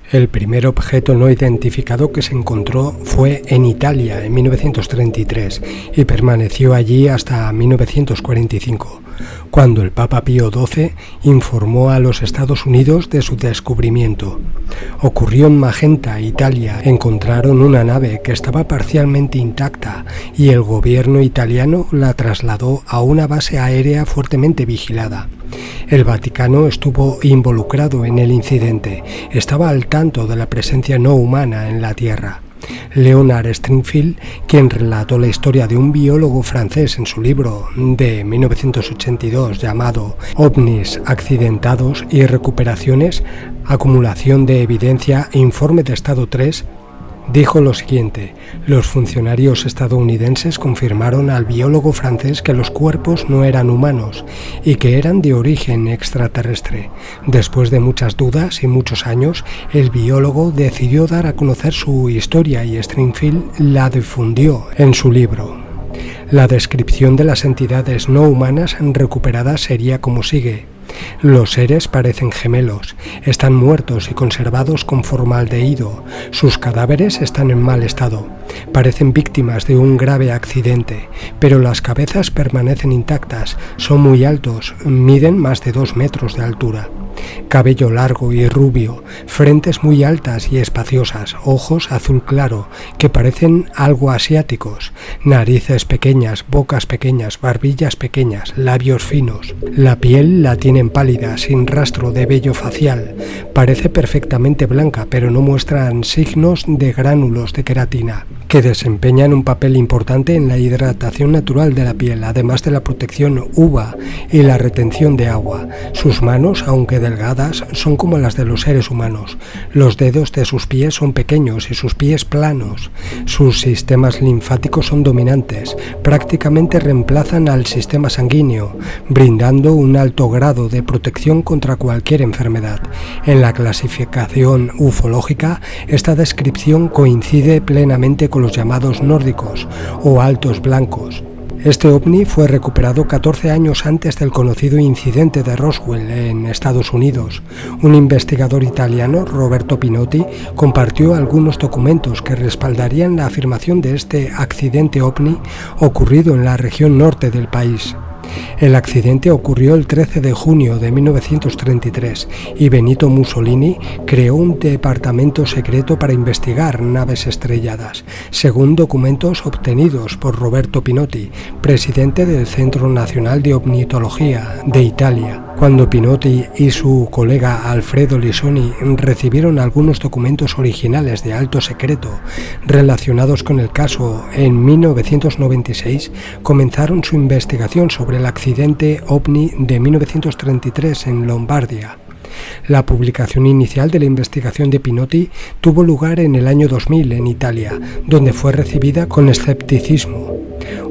El primer objeto no identificado que se encontró fue en Italia en 1933 y permaneció allí hasta 1945, cuando el Papa Pío XII informó a los Estados Unidos de su descubrimiento. Ocurrió en Magenta, Italia. Encontraron una nave que estaba parcialmente intacta y el gobierno italiano la trasladó a una base aérea fuertemente vigilada. El Vaticano estuvo involucrado en el incidente, estaba al tanto de la presencia no humana en la Tierra. Leonard Stringfield, quien relató la historia de un biólogo francés en su libro de 1982 llamado OVNIs accidentados y recuperaciones, acumulación de evidencia e informe de estado 3, dijo lo siguiente: los funcionarios estadounidenses confirmaron al biólogo francés que los cuerpos no eran humanos y que eran de origen extraterrestre. Después de muchas dudas y muchos años, el biólogo decidió dar a conocer su historia y Stringfield la difundió en su libro. La descripción de las entidades no humanas recuperadas sería como sigue: los seres parecen gemelos, están muertos y conservados con formaldehído, sus cadáveres están en mal estado, parecen víctimas de un grave accidente, pero las cabezas permanecen intactas, son muy altos, miden más de 2 metros de altura. Cabello largo y rubio, frentes muy altas y espaciosas, ojos azul claro, que parecen algo asiáticos, narices pequeñas, bocas pequeñas, barbillas pequeñas, labios finos. La piel la tienen pálida, sin rastro de vello facial, parece perfectamente blanca, pero no muestran signos de gránulos de queratina, que desempeñan un papel importante en la hidratación natural de la piel, además de la protección UVA y la retención de agua. Sus manos, aunque delgadas, son como las de los seres humanos. Los dedos de sus pies son pequeños y sus pies planos. Sus sistemas linfáticos son dominantes, prácticamente reemplazan al sistema sanguíneo, brindando un alto grado de protección contra cualquier enfermedad. En la clasificación ufológica, esta descripción coincide plenamente con los llamados nórdicos o altos blancos. Este ovni fue recuperado 14 años antes del conocido incidente de Roswell en Estados Unidos. Un investigador italiano, Roberto Pinotti, compartió algunos documentos que respaldarían la afirmación de este accidente ovni ocurrido en la región norte del país. El accidente ocurrió el 13 de junio de 1933 y Benito Mussolini creó un departamento secreto para investigar naves estrelladas, según documentos obtenidos por Roberto Pinotti, presidente del Centro Nacional de Ornitología de Italia. Cuando Pinotti y su colega Alfredo Lisoni recibieron algunos documentos originales de alto secreto relacionados con el caso en 1996, comenzaron su investigación sobre el accidente OVNI de 1933 en Lombardía. La publicación inicial de la investigación de Pinotti tuvo lugar en el año 2000 en Italia, donde fue recibida con escepticismo.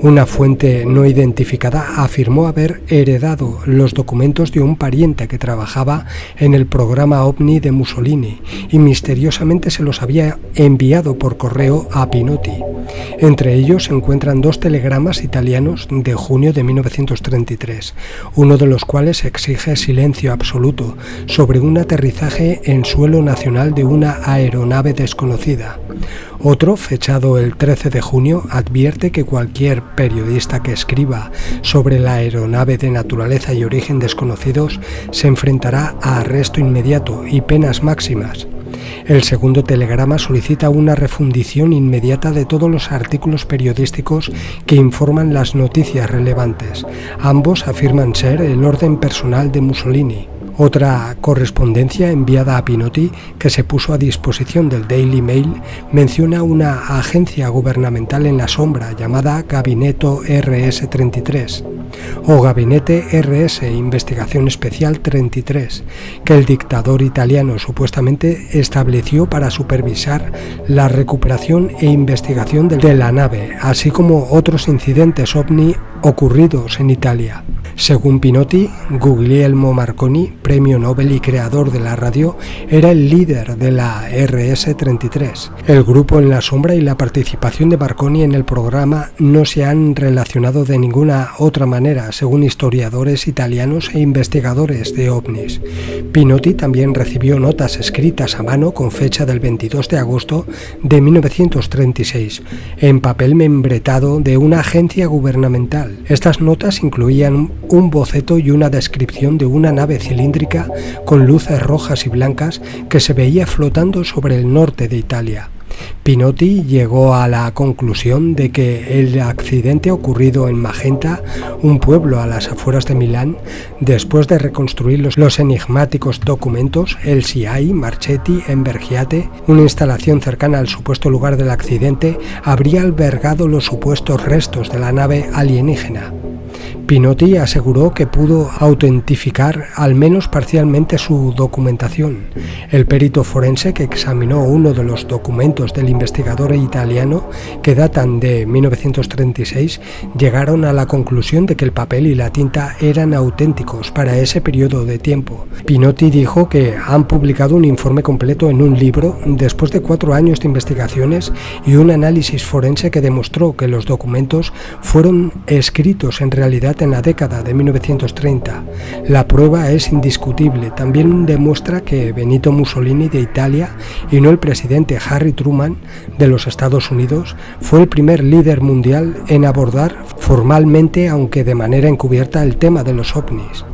Una fuente no identificada afirmó haber heredado los documentos de un pariente que trabajaba en el programa OVNI de Mussolini y misteriosamente se los había enviado por correo a Pinotti. Entre ellos se encuentran 2 telegramas italianos de junio de 1933, uno de los cuales exige silencio absoluto sobre un aterrizaje en suelo nacional de una aeronave desconocida. Otro, fechado el 13 de junio, advierte que cualquier periodista que escriba sobre la aeronave de naturaleza y origen desconocidos se enfrentará a arresto inmediato y penas máximas. El segundo telegrama solicita una refundición inmediata de todos los artículos periodísticos que informan las noticias relevantes. Ambos afirman ser el orden personal de Mussolini. Otra correspondencia enviada a Pinotti, que se puso a disposición del Daily Mail, menciona una agencia gubernamental en la sombra llamada Gabinetto RS-33 o Gabinete RS Investigación Especial 33, que el dictador italiano supuestamente estableció para supervisar la recuperación e investigación de la nave, así como otros incidentes OVNI ocurridos en Italia. Según Pinotti, Guglielmo Marconi, premio Nobel y creador de la radio, era el líder de la RS-33. El grupo en la sombra y la participación de Marconi en el programa no se han relacionado de ninguna otra manera, según historiadores italianos e investigadores de ovnis. Pinotti también recibió notas escritas a mano con fecha del 22 de agosto de 1936, en papel membretado de una agencia gubernamental. Estas notas incluían un boceto y una descripción de una nave cilíndrica con luces rojas y blancas que se veía flotando sobre el norte de Italia. Pinotti llegó a la conclusión de que el accidente ocurrido en Magenta, un pueblo a las afueras de Milán, después de reconstruir los enigmáticos documentos, el SIAI Marchetti en Vergiate, una instalación cercana al supuesto lugar del accidente, habría albergado los supuestos restos de la nave alienígena. Pinotti aseguró que pudo autentificar al menos parcialmente su documentación. El perito forense que examinó uno de los documentos del investigador italiano, que datan de 1936, llegaron a la conclusión de que el papel y la tinta eran auténticos para ese periodo de tiempo. Pinotti dijo que han publicado un informe completo en un libro después de 4 años de investigaciones y un análisis forense que demostró que los documentos fueron escritos en realidad en la década de 1930. La prueba es indiscutible. También demuestra que Benito Mussolini de Italia y no el presidente Harry Truman de los Estados Unidos fue el primer líder mundial en abordar formalmente, aunque de manera encubierta, el tema de los ovnis.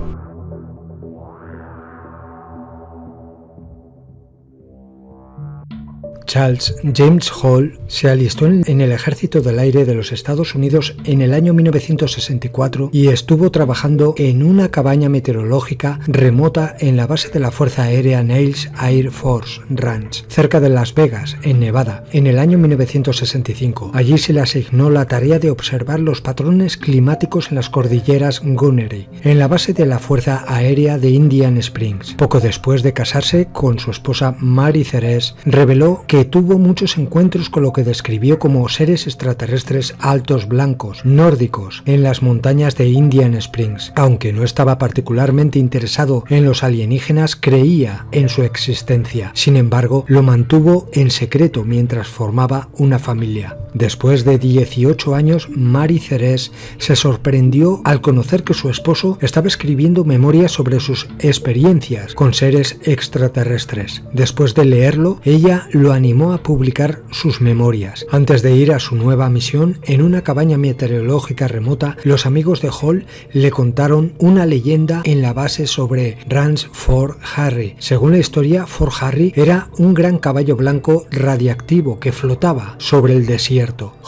Charles James Hall se alistó en el Ejército del Aire de los Estados Unidos en el año 1964 y estuvo trabajando en una cabaña meteorológica remota en la base de la Fuerza Aérea Niles Air Force Ranch, cerca de Las Vegas, en Nevada, en el año 1965. Allí se le asignó la tarea de observar los patrones climáticos en las cordilleras Gunnery, en la base de la Fuerza Aérea de Indian Springs. Poco después de casarse con su esposa Mary Ceres, reveló que tuvo muchos encuentros con lo que describió como seres extraterrestres altos blancos, nórdicos, en las montañas de Indian Springs. Aunque no estaba particularmente interesado en los alienígenas, creía en su existencia. Sin embargo, lo mantuvo en secreto mientras formaba una familia. Después de 18 años, Mary Ceres se sorprendió al conocer que su esposo estaba escribiendo memorias sobre sus experiencias con seres extraterrestres. Después de leerlo, ella lo animó a publicar sus memorias. Antes de ir a su nueva misión, en una cabaña meteorológica remota, los amigos de Hall le contaron una leyenda en la base sobre Ranch Fort Harry. Según la historia, Fort Harry era un gran caballo blanco radiactivo que flotaba sobre el desierto.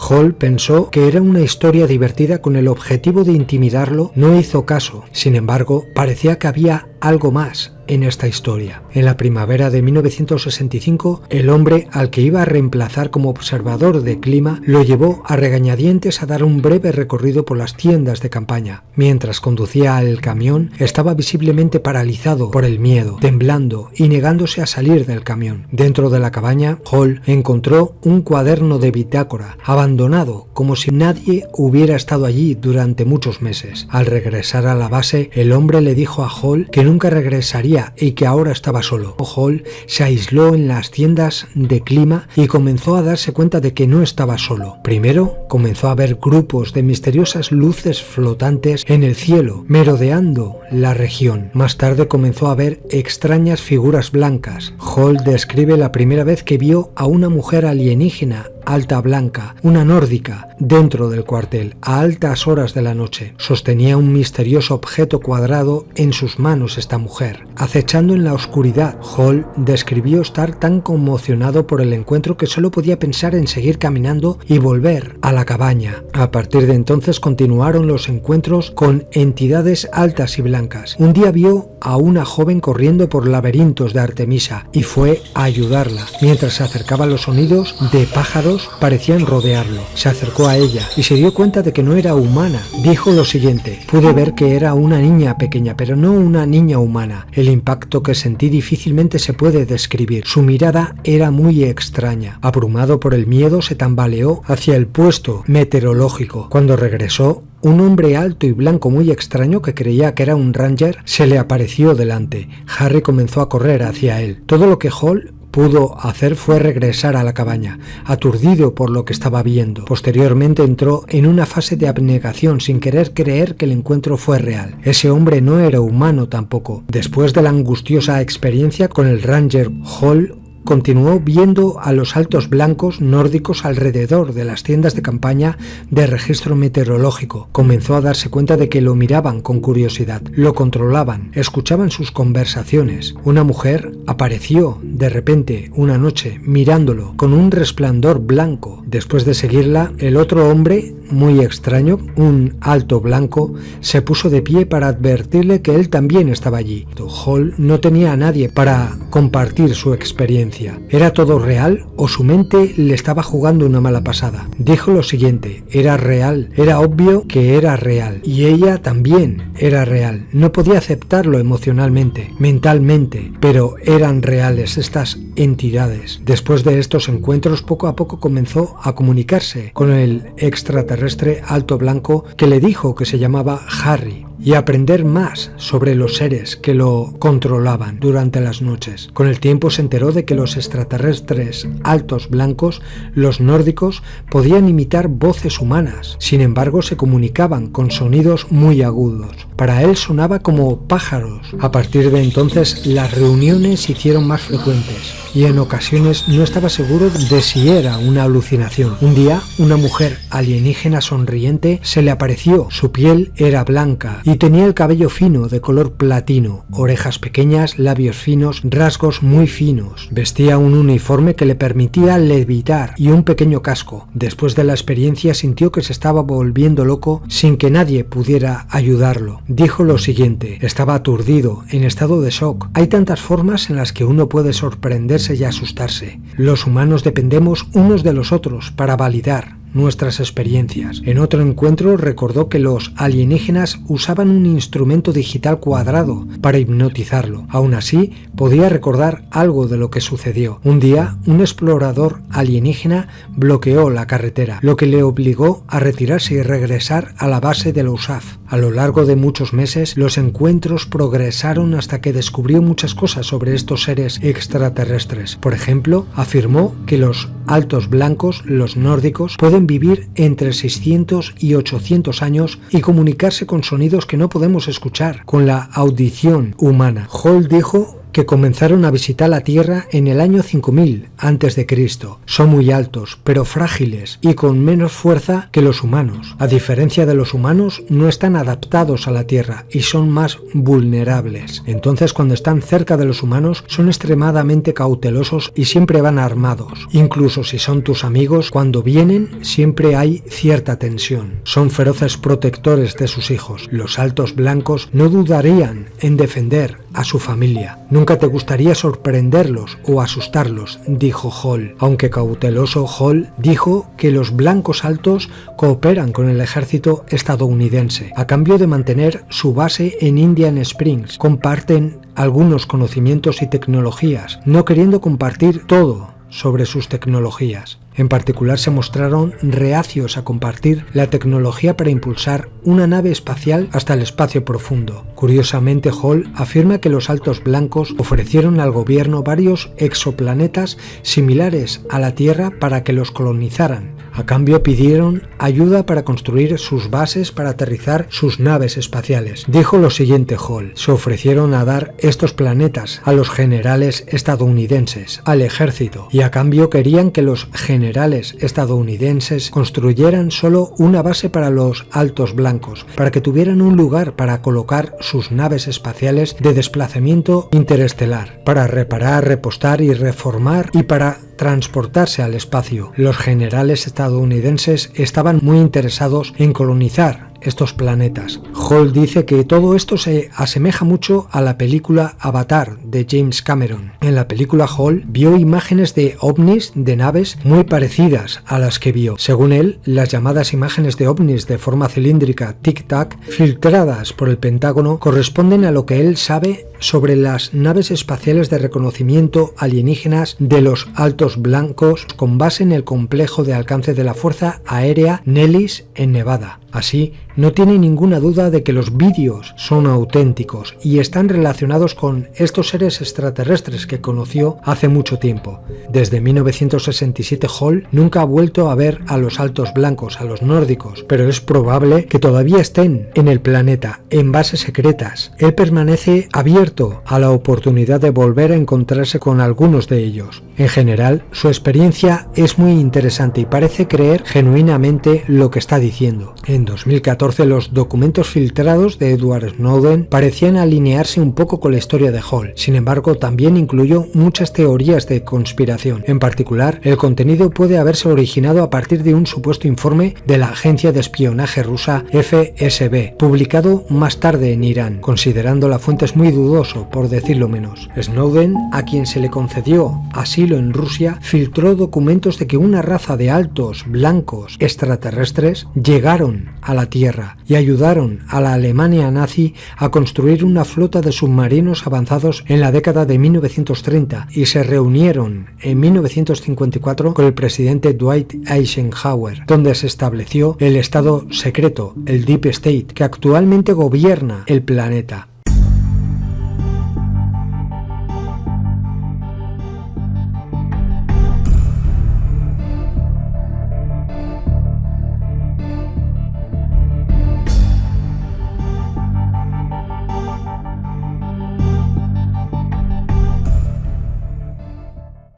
Hall pensó que era una historia divertida con el objetivo de intimidarlo. No hizo caso. Sin embargo, parecía que había algo más en esta historia. En la primavera de 1965, el hombre al que iba a reemplazar como observador de clima lo llevó a regañadientes a dar un breve recorrido por las tiendas de campaña. Mientras conducía el camión, estaba visiblemente paralizado por el miedo, temblando y negándose a salir del camión. Dentro de la cabaña, Hall encontró un cuaderno de bitácora, abandonado, como si nadie hubiera estado allí durante muchos meses. Al regresar a la base, el hombre le dijo a Hall que nunca regresaría y que ahora estaba solo. Hall se aisló en las tiendas de clima y comenzó a darse cuenta de que no estaba solo. Primero, comenzó a ver grupos de misteriosas luces flotantes en el cielo, merodeando la región. Más tarde comenzó a ver extrañas figuras blancas. Hall describe la primera vez que vio a una mujer alienígena alta blanca, una nórdica, dentro del cuartel, a altas horas de la noche. Sostenía un misterioso objeto cuadrado en sus manos esta mujer. Acechando en la oscuridad, Hall describió estar tan conmocionado por el encuentro que solo podía pensar en seguir caminando y volver a la cabaña. A partir de entonces continuaron los encuentros con entidades altas y blancas. Un día vio a una joven corriendo por laberintos de Artemisa y fue a ayudarla. Mientras se acercaban, los sonidos de pájaros parecían rodearlo. Se acercó a ella y se dio cuenta de que no era humana. Dijo lo siguiente: pude ver que era una niña pequeña, pero no una niña humana. El impacto que sentí difícilmente se puede describir. Su mirada era muy extraña. Abrumado por el miedo, se tambaleó hacia el puesto meteorológico. Cuando regresó, un hombre alto y blanco muy extraño que creía que era un Ranger se le apareció delante. Harry comenzó a correr hacia él. Todo lo que Hall pudo hacer fue regresar a la cabaña, aturdido por lo que estaba viendo. Posteriormente entró en una fase de abnegación sin querer creer que el encuentro fue real. Ese hombre no era humano tampoco. Después de la angustiosa experiencia con el Ranger, Hall continuó viendo a los altos blancos nórdicos alrededor de las tiendas de campaña de registro meteorológico. Comenzó a darse cuenta de que lo miraban con curiosidad, lo controlaban, escuchaban sus conversaciones. Una mujer apareció de repente una noche mirándolo con un resplandor blanco. Después de seguirla, el otro hombre, muy extraño, un alto blanco, se puso de pie para advertirle que él también estaba allí. Hall no tenía a nadie para compartir su experiencia. ¿Era todo real o su mente le estaba jugando una mala pasada? Dijo lo siguiente: era real, era obvio que era real, y ella también era real. No podía aceptarlo emocionalmente, mentalmente, pero eran reales estas entidades. Después de estos encuentros, poco a poco comenzó a comunicarse con el extraterrestre alto blanco que le dijo que se llamaba Harry, y aprender más sobre los seres que lo controlaban durante las noches. Con el tiempo se enteró de que los extraterrestres altos blancos, los nórdicos, podían imitar voces humanas. Sin embargo, se comunicaban con sonidos muy agudos. Para él sonaba como pájaros. A partir de entonces, las reuniones se hicieron más frecuentes y en ocasiones no estaba seguro de si era una alucinación. Un día, una mujer alienígena sonriente se le apareció. Su piel era blanca y tenía el cabello fino de color platino, orejas pequeñas, labios finos, rasgos muy finos. Vestía un uniforme que le permitía levitar y un pequeño casco. Después de la experiencia sintió que se estaba volviendo loco sin que nadie pudiera ayudarlo. Dijo lo siguiente: estaba aturdido, en estado de shock. Hay tantas formas en las que uno puede sorprenderse y asustarse. Los humanos dependemos unos de los otros para validar nuestras experiencias. En otro encuentro recordó que los alienígenas usaban un instrumento digital cuadrado para hipnotizarlo. Aún así, podía recordar algo de lo que sucedió. Un día, un explorador alienígena bloqueó la carretera, lo que le obligó a retirarse y regresar a la base de la USAF. A lo largo de muchos meses, los encuentros progresaron hasta que descubrió muchas cosas sobre estos seres extraterrestres. Por ejemplo, afirmó que los altos blancos, los nórdicos, pueden vivir entre 600 y 800 años y comunicarse con sonidos que no podemos escuchar con la audición humana. Hall dijo que comenzaron a visitar la Tierra en el año 5000 a.C. Son muy altos, pero frágiles y con menos fuerza que los humanos. A diferencia de los humanos, no están adaptados a la Tierra y son más vulnerables. Entonces, cuando están cerca de los humanos, son extremadamente cautelosos y siempre van armados. Incluso si son tus amigos, cuando vienen, siempre hay cierta tensión. Son feroces protectores de sus hijos. Los altos blancos no dudarían en defender a su familia. Nunca te gustaría sorprenderlos o asustarlos, dijo Hall. Aunque cauteloso, Hall dijo que los blancos altos cooperan con el ejército estadounidense a cambio de mantener su base en Indian Springs. Comparten algunos conocimientos y tecnologías, no queriendo compartir todo sobre sus tecnologías. En particular, se mostraron reacios a compartir la tecnología para impulsar una nave espacial hasta el espacio profundo. Curiosamente, Hall afirma que los altos blancos ofrecieron al gobierno varios exoplanetas similares a la Tierra para que los colonizaran. A cambio, pidieron ayuda para construir sus bases para aterrizar sus naves espaciales. Dijo lo siguiente Hall: se ofrecieron a dar estos planetas a los generales estadounidenses, al ejército, y a cambio querían que los generales estadounidenses construyeran solo una base para los altos blancos, para que tuvieran un lugar para colocar sus naves espaciales de desplazamiento interestelar, para reparar, repostar y reformar y para transportarse al espacio. Los generales estadounidenses estaban muy interesados en colonizar estos planetas. Hall dice que todo esto se asemeja mucho a la película Avatar de James Cameron. En la película, Hall vio imágenes de ovnis, de naves muy parecidas a las que vio. Según él, las llamadas imágenes de ovnis de forma cilíndrica tic-tac, filtradas por el Pentágono, corresponden a lo que él sabe sobre las naves espaciales de reconocimiento alienígenas de los altos blancos con base en el complejo de alcance de la Fuerza Aérea Nellis en Nevada. Así, no tiene ninguna duda de que los vídeos son auténticos y están relacionados con estos seres extraterrestres que conoció hace mucho tiempo. Desde 1967 Hall nunca ha vuelto a ver a los altos blancos, a los nórdicos, pero es probable que todavía estén en el planeta, en bases secretas. Él permanece abierto a la oportunidad de volver a encontrarse con algunos de ellos. En general, su experiencia es muy interesante y parece creer genuinamente lo que está diciendo. En 2014 los documentos filtrados de Edward Snowden parecían alinearse un poco con la historia de Hall. Sin embargo, también incluyó muchas teorías de conspiración. En particular, el contenido puede haberse originado a partir de un supuesto informe de la agencia de espionaje rusa FSB, publicado más tarde en Irán, considerando la fuente muy dudoso, por decirlo menos. Snowden, a quien se le concedió asilo en Rusia, filtró documentos de que una raza de altos blancos extraterrestres llegaron a la Tierra y ayudaron a la Alemania nazi a construir una flota de submarinos avanzados en la década de 1930 y se reunieron en 1954 con el presidente Dwight Eisenhower, donde se estableció el Estado secreto, el Deep State, que actualmente gobierna el planeta.